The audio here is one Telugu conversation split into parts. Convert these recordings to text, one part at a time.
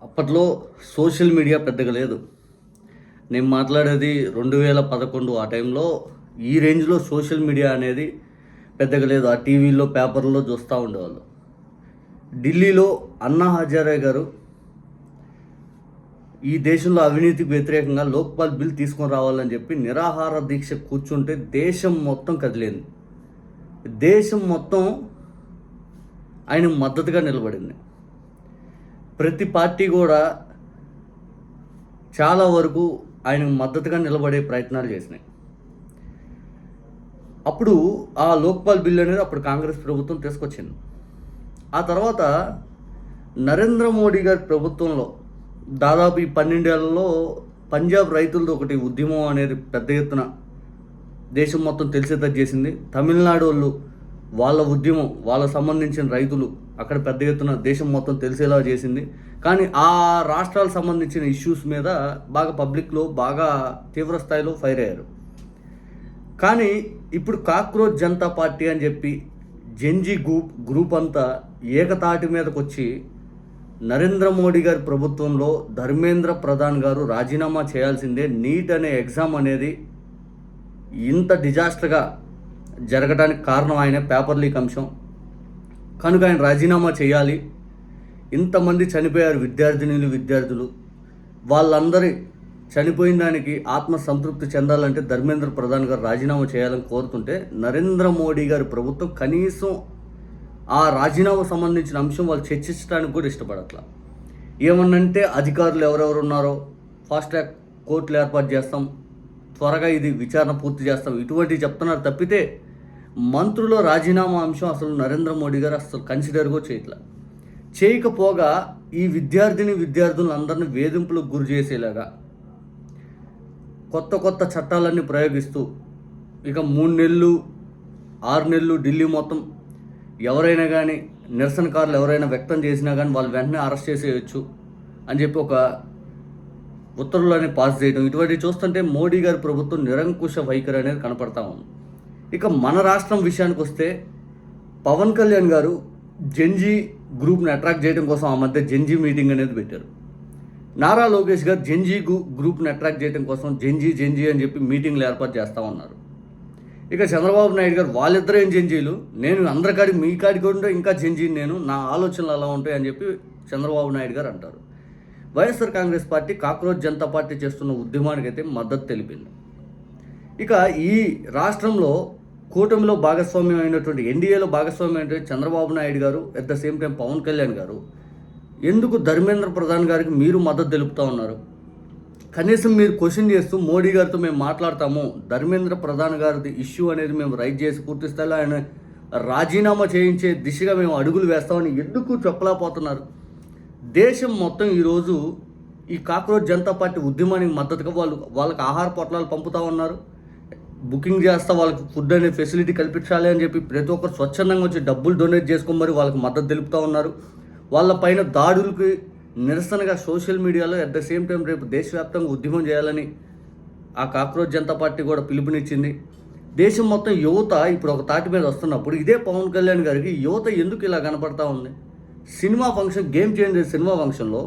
అప్పట్లో సోషల్ మీడియా పెద్దగా లేదు. నేను మాట్లాడేది 2011 ఆ టైంలో ఈ రేంజ్‌లో సోషల్ మీడియా అనేది పెద్దగా లేదు. ఆ టీవీల్లో, పేపర్‌లో చూస్తా ఉండేవాళ్ళు. ఢిల్లీలో అన్నా హజారే గారు ఈ దేశంలో అవినీతికి వ్యతిరేకంగా లోక్పాల్ బిల్ తీసుకొని రావాలని చెప్పి నిరాహార దీక్ష కూర్చుంటే దేశం మొత్తం కదిలింది. దేశం మొత్తం ఆయనకు మద్దతుగా నిలబడింది. ప్రతి పార్టీ కూడా చాలా వరకు ఆయనకు మద్దతుగా నిలబడే ప్రయత్నాలు చేసినాయి. అప్పుడు ఆ లోక్పాల్ బిల్ అనేది అప్పుడు కాంగ్రెస్ ప్రభుత్వం తీసుకొచ్చింది. ఆ తర్వాత నరేంద్ర మోడీ గారి ప్రభుత్వంలో దాదాపు ఈ 12 ఏళ్లలో పంజాబ్ రైతులది ఒకటి ఉద్యమం అనేది పెద్ద ఎత్తున దేశం మొత్తం తెలిసేటట్టు చేసింది. తమిళనాడు వాళ్ళు వాళ్ళ ఉద్యమం, వాళ్ళకు సంబంధించిన రైతులు అక్కడ పెద్ద ఎత్తున దేశం మొత్తం తెలిసేలా చేసింది. కానీ ఆ రాష్ట్రాలకు సంబంధించిన ఇష్యూస్ మీద బాగా పబ్లిక్లో బాగా తీవ్ర స్థాయిలో ఫైర్ అయ్యారు. కానీ ఇప్పుడు కాక్రోచ్ జనతా పార్టీ అని చెప్పి జెన్జీ గ్రూప్ అంతా ఏకతాటి మీదకి వచ్చి నరేంద్ర మోడీ గారి ప్రభుత్వంలో ధర్మేంద్ర ప్రధాన్ గారు రాజీనామా చేయాల్సిందే, నీట్ అనే ఎగ్జామ్ అనేది ఇంత డిజాస్టర్గా జరగడానికి కారణం ఆయన పేపర్ లీక్ అంశం కనుక ఆయన రాజీనామా చేయాలి, ఇంతమంది చనిపోయారు విద్యార్థులు, వాళ్ళందరి చనిపోయిన దానికి ఆత్మ సంతృప్తి చెందాలంటే ధర్మేంద్ర ప్రధాన్ గారు రాజీనామా చేయాలని కోరుతుంటే నరేంద్ర మోడీ గారి ప్రభుత్వం కనీసం ఆ రాజీనామా సంబంధించిన అంశం వాళ్ళు చర్చించడానికి కూడా ఇష్టపడట్లా. ఏమన్నంటే అధికారులు ఎవరెవరు ఉన్నారో ఫాస్ట్ ట్రాక్ కోర్టులు ఏర్పాటు చేస్తాం, త్వరగా ఇది విచారణ పూర్తి చేస్తాం, ఇటువంటివి చెప్తున్నారు తప్పితే మంత్రుల రాజీనామా అంశం అసలు నరేంద్ర మోడీ గారు అసలు కన్సిడర్గా చేయకపోగా ఈ విద్యార్థులందరినీ వేధింపులకు గురి చేసేలాగా కొత్త చట్టాలన్నీ ప్రయోగిస్తూ ఇక 3 నెలలు 6 నెలలు ఢిల్లీ మొత్తం ఎవరైనా కానీ నిరసనకారులు ఎవరైనా వ్యక్తం చేసినా కానీ వాళ్ళు వెంటనే అరెస్ట్ చేసేయచ్చు అని చెప్పి ఒక ఉత్తర్వులని పాస్ చేయడం, ఇటువంటివి చూస్తుంటే మోడీ గారి ప్రభుత్వం నిరంకుశ వైఖరి అనేది కనపడతా ఉంది. ఇక మన రాష్ట్రం విషయానికి వస్తే పవన్ కళ్యాణ్ గారు జెన్జీ గ్రూప్ని అట్రాక్ట్ చేయడం కోసం ఆ మధ్య జెన్జీ మీటింగ్ అనేది పెట్టారు. నారా లోకేష్ గారు జెన్జీ గ్రూప్ని అట్రాక్ట్ చేయడం కోసం జెన్జీ అని చెప్పి మీటింగ్లు ఏర్పాటు చేస్తూ ఉన్నారు. ఇక చంద్రబాబు నాయుడు గారు వాళ్ళిద్దరూ ఏం జెన్జీలు, నేను అందరికాడి మీ కాడికి ఉంటే ఇంకా జెన్జీని, నేను నా ఆలోచనలు అలా ఉంటాయి అని చెప్పి చంద్రబాబు నాయుడు గారు అంటారు. YSR Congress party cockroach Janata party చేస్తున్న ఉద్యమానికి అయితే మద్దతు తెలిపింది. ఇక ఈ రాష్ట్రంలో కూటమిలో భాగస్వామ్యం అయినటువంటి ఎన్డీఏలో భాగస్వామ్యం అయినటువంటి Chandrababu Naidu garu at the same time Pawan Kalyan garu ఎందుకు ధర్మేంద్ర ప్రధాన్ గారికి మీరు మద్దతు తెలుపుతూ ఉన్నారు? కనీసం మీరు క్వశ్చన్ చేస్తూ మోడీ గారితో మేము మాట్లాడతాము, ధర్మేంద్ర ప్రధాన్ గారిది ఇష్యూ అనేది మేము రైట్ చేసి పూర్తి స్థాయిలో ఆయన రాజీనామా చేయించే దిశగా మేము అడుగులు వేస్తామని ఎందుకు చెప్పలేకపోతున్నారు? దేశం మొత్తం ఈరోజు ఈ కాక్రోచ్ జనతా పార్టీ ఉద్యమానికి మద్దతుగా వాళ్ళకి ఆహార పొట్లాలు పంపుతూ ఉన్నారు, బుకింగ్ చేస్తా వాళ్ళకి ఫుడ్ అనే ఫెసిలిటీ కల్పించాలి అని చెప్పి ప్రతి ఒక్కరు స్వచ్ఛందంగా వచ్చి డబ్బులు డొనేట్ చేసుకొని మరి వాళ్ళకి మద్దతు తెలుపుతూ ఉన్నారు. వాళ్ళ పైన దాడులకి నిరసనగా సోషల్ మీడియాలో అట్ ద సేమ్ టైం రేపు దేశవ్యాప్తంగా ఉద్యమం చేయాలని ఆ కాక్రోచ్ జనతా పార్టీ కూడా పిలుపునిచ్చింది. దేశం మొత్తం యువత ఇప్పుడు ఒక తాటి మీద వస్తున్నప్పుడు ఇదే పవన్ కళ్యాణ్ గారికి యువత ఎందుకు ఇలా కనపడతా ఉంది? Cinema function, game changer cinema ఫంక్షన్లో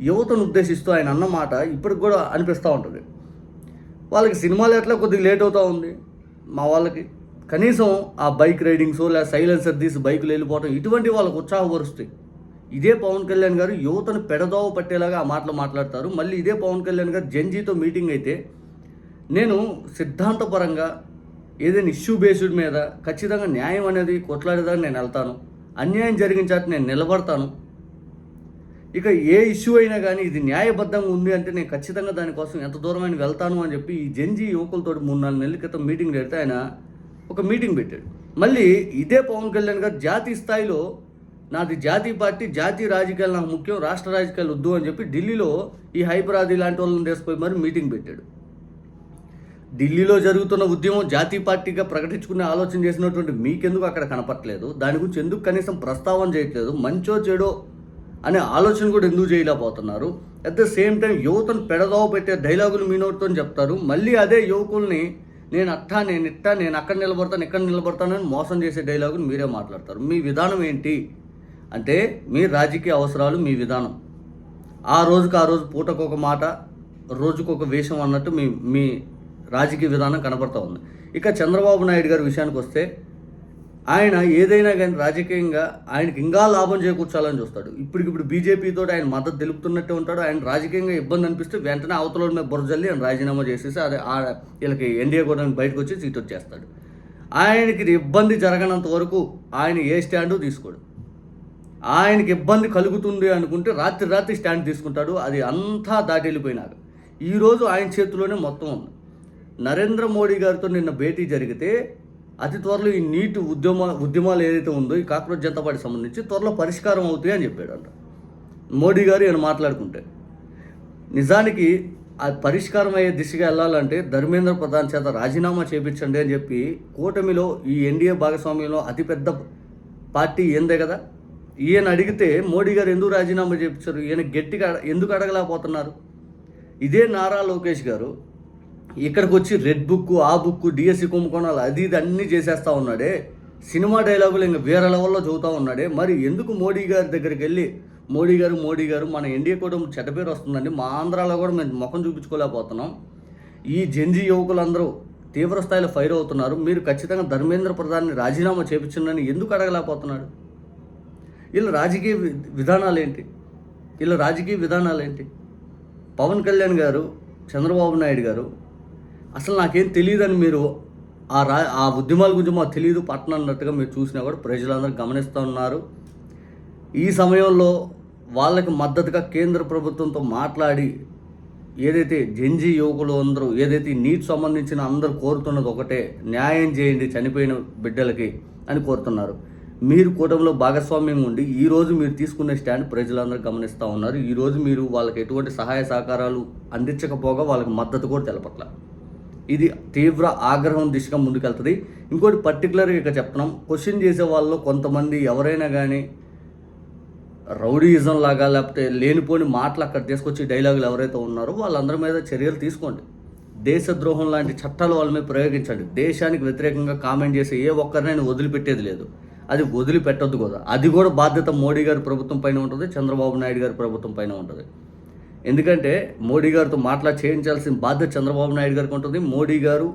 యువతను ఉద్దేశిస్తూ ఆయన అన్న మాట ఇప్పటికి కూడా అనిపిస్తూ ఉంటుంది. వాళ్ళకి సినిమాలు ఎట్లా కొద్దిగా లేట్ అవుతూ ఉంది, మా వాళ్ళకి కనీసం ఆ బైక్ రైడింగ్స్ లేదా సైలెన్సర్ తీసి బైకులు వెళ్ళిపోవడం ఇటువంటి వాళ్ళకు ఉత్సాహపరుస్తాయి. ఇదే పవన్ కళ్యాణ్ గారు యువతను పెడదోవ పట్టేలాగా ఆ మాటలు మాట్లాడతారు. మళ్ళీ ఇదే పవన్ కళ్యాణ్ గారు జెన్జీతో మీటింగ్ అయితే నేను సిద్ధాంతపరంగా ఏదైనా ఇష్యూ బేస్డ్ మీద ఖచ్చితంగా న్యాయం అనేది కొట్లాడేదాన్ని నేను వెళ్తాను, అన్యాయం జరిగించాక నేను నిలబడతాను. ఇక ఏ ఇష్యూ అయినా కానీ ఇది న్యాయబద్ధంగా ఉంది అంటే నేను ఖచ్చితంగా దానికోసం ఎంత దూరమైన వెళ్తాను అని చెప్పి ఈ జెన్జీ యువకులతో 3-4 నెలల క్రితం మీటింగ్ పెడితే ఆయన ఒక మీటింగ్ పెట్టాడు. మళ్ళీ ఇదే పవన్ కళ్యాణ్ గారు జాతీయ స్థాయిలో నాది జాతీయ పార్టీ, జాతీయ రాజకీయాలు నాకు ముఖ్యం, రాష్ట్ర రాజకీయాలు వద్దు అని చెప్పి ఢిల్లీలో ఈ హైపరాది లాంటి వాళ్ళని తీసుకుపోయి మరి మీటింగ్ పెట్టాడు. ఢిల్లీలో జరుగుతున్న ఉద్యమం జాతీయ పార్టీగా ప్రకటించుకునే ఆలోచన చేసినటువంటి మీకెందుకు అక్కడ కనపట్లేదు? దాని గురించి ఎందుకు కనీసం ప్రస్తావన చేయట్లేదు? మంచో చెడో అనే ఆలోచన కూడా ఎందుకు చేయలేకపోతున్నారు? అట్ ద సేమ్ టైం యువతను పెడదోవ పెట్టే డైలాగులు మీ నోటితో చెప్తారు. మళ్ళీ అదే యువకుల్ని నేను అక్కడ నిలబడతాను ఇక్కడ నిలబడతానని మోసం చేసే డైలాగులు మీరే మాట్లాడతారు. మీ విధానం ఏంటి అంటే మీ రాజకీయ అవసరాలు, మీ విధానం ఆ రోజుకి ఆ రోజు పూటకొక మాట, రోజుకొక వేషం అన్నట్టు మీ మీ రాజకీయ విధానం కనబడతా ఉంది. ఇక చంద్రబాబు నాయుడు గారి విషయానికి వస్తే, ఆయన ఏదైనా కానీ రాజకీయంగా ఆయనకి ఇంకా లాభం చేకూర్చాలని చూస్తాడు. ఇప్పటికిప్పుడు బీజేపీతో ఆయన మద్దతు తెలుపుతున్నట్టే ఉంటాడు. ఆయన రాజకీయంగా ఇబ్బంది అనిపిస్తే వెంటనే అవతల మీద బురజల్లి ఆయన రాజీనామా చేసేసి అదే వీళ్ళకి ఎన్డీఏ కూడా బయటకు వచ్చి సీట్ వచ్చేస్తాడు. ఆయనకి ఇబ్బంది జరగనంత వరకు ఆయన ఏ స్టాండు తీసుకోడు. ఆయనకి ఇబ్బంది కలుగుతుంది అనుకుంటే రాత్రి స్టాండ్ తీసుకుంటాడు. అది అంతా దాటి వెళ్ళిపోయినాక ఈరోజు ఆయన చేతిలోనే మొత్తం ఉంది. నరేంద్ర మోడీ గారితో నిన్న భేటీ జరిగితే అతి త్వరలో ఈ నీటి ఉద్యమాలు ఏదైతే ఉందో ఈ కాక్రోచ్ జనతా పార్టీ సంబంధించి త్వరలో పరిష్కారం అవుతాయి అని చెప్పాడంట మోడీ గారు. ఈయన మాట్లాడుకుంటే నిజానికి ఆ పరిష్కారం అయ్యే దిశగా వెళ్ళాలంటే ధర్మేంద్ర ప్రధాన్ చేత రాజీనామా చేయించండి అని చెప్పి కూటమిలో ఈ ఎన్డీఏ భాగస్వామ్యంలో అతిపెద్ద పార్టీ ఏందే కదా. ఈయన అడిగితే మోడీ గారు ఎందుకు రాజీనామా చేయించారు? ఈయన గట్టిగా ఎందుకు అడగలేకపోతున్నారు? ఇదే నారా లోకేష్ గారు ఇక్కడికి వచ్చి రెడ్ బుక్, ఆ బుక్, డిఎస్సి కుంభకోణాలు అది ఇది అన్నీ చేసేస్తూ ఉన్నాడే, సినిమా డైలాగులు ఇంకా వేరే లెవెల్లో చదువుతూ ఉన్నాడే. మరి ఎందుకు మోడీ గారి దగ్గరికి వెళ్ళి మోడీ గారు మన ఎన్డీఏ కూడా చెడ్డ పేరు వస్తుందండి, మా ఆంధ్రాలో కూడా మేము ముఖం చూపించుకోలేకపోతున్నాం, ఈ జెన్జీ యువకులందరూ తీవ్ర స్థాయిలో ఫైర్ అవుతున్నారు, మీరు ఖచ్చితంగా ధర్మేంద్ర ప్రధాన్ని రాజీనామా చేయించండి ఎందుకు అడగలేకపోతున్నాడు? వీళ్ళ రాజకీయ విధానాలు ఏంటి? పవన్ కళ్యాణ్ గారు, చంద్రబాబు నాయుడు గారు అసలు నాకేం తెలియదని మీరు ఆ ఉద్యమాల గురించి మాకు తెలియదు పట్టణ అన్నట్టుగా మీరు చూసినా కూడా ప్రజలందరూ గమనిస్తూ ఉన్నారు. ఈ సమయంలో వాళ్ళకి మద్దతుగా కేంద్ర ప్రభుత్వంతో మాట్లాడి ఏదైతే జెన్జీ యువకులు అందరూ ఏదైతే నీట్ సంబంధించిన అందరూ కోరుతున్నది ఒకటే, న్యాయం చేయండి చనిపోయిన బిడ్డలకి అని కోరుతున్నారు. మీరు కూటమిలో భాగస్వామ్యం ఉండి ఈరోజు మీరు తీసుకునే స్టాండ్ ప్రజలందరూ గమనిస్తూ ఉన్నారు. ఈరోజు మీరు వాళ్ళకి ఎటువంటి సహాయ సహకారాలు అందించకపోగా వాళ్ళకి మద్దతు కూడా తెలపట్ల. ఇది తీవ్ర ఆగ్రహం దిశగా ముందుకెళ్తుంది. ఇంకోటి పర్టికులర్గా ఇక చెప్తున్నాం, క్వశ్చన్ చేసే వాళ్ళలో కొంతమంది ఎవరైనా కానీ రౌడీయిజం లాగా లేకపోతే లేనిపోని మాటలు అక్కడ తీసుకొచ్చి డైలాగులు ఎవరైతే ఉన్నారో వాళ్ళందరి మీద చర్యలు తీసుకోండి. దేశద్రోహం లాంటి చట్టాలు వాళ్ళ మీద ప్రయోగించండి. దేశానికి వ్యతిరేకంగా కామెంట్ చేసే ఏ ఒక్కరినైనా వదిలిపెట్టేది లేదు, అది వదిలిపెట్టద్దు కూడా. అది కూడా బాధ్యత మోడీ గారి ప్రభుత్వం పైన ఉంటుంది, చంద్రబాబు నాయుడు గారి ప్రభుత్వం పైన ఉంటుంది. ఎందుకంటే మోడీ గారితో చేయించాల్సిన బాధ్యత చంద్రబాబు నాయుడు గారికి ఉంటుంది. మోడీ గారు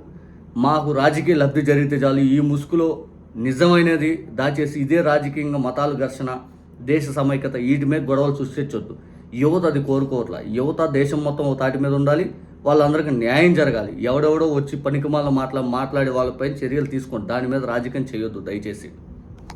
మాకు రాజకీయ లబ్ధి జరిగితే చాలు, ఈ ముసుగులో నిజమైనది దాచేసి ఇదే రాజకీయంగా మతాలు ఘర్షణ, దేశ సమైక్యత వీటి మీద గొడవలు సృష్టించొద్దు. యువత అది కోరుకోవట్లా. యువత దేశం మొత్తం తాటి మీద ఉండాలి, వాళ్ళందరికీ న్యాయం జరగాలి. ఎవడెవడో వచ్చి పనికిమాల మాట్లాడి వాళ్ళపై చర్యలు తీసుకోండి. దాని మీద రాజకీయం చేయొద్దు దయచేసి.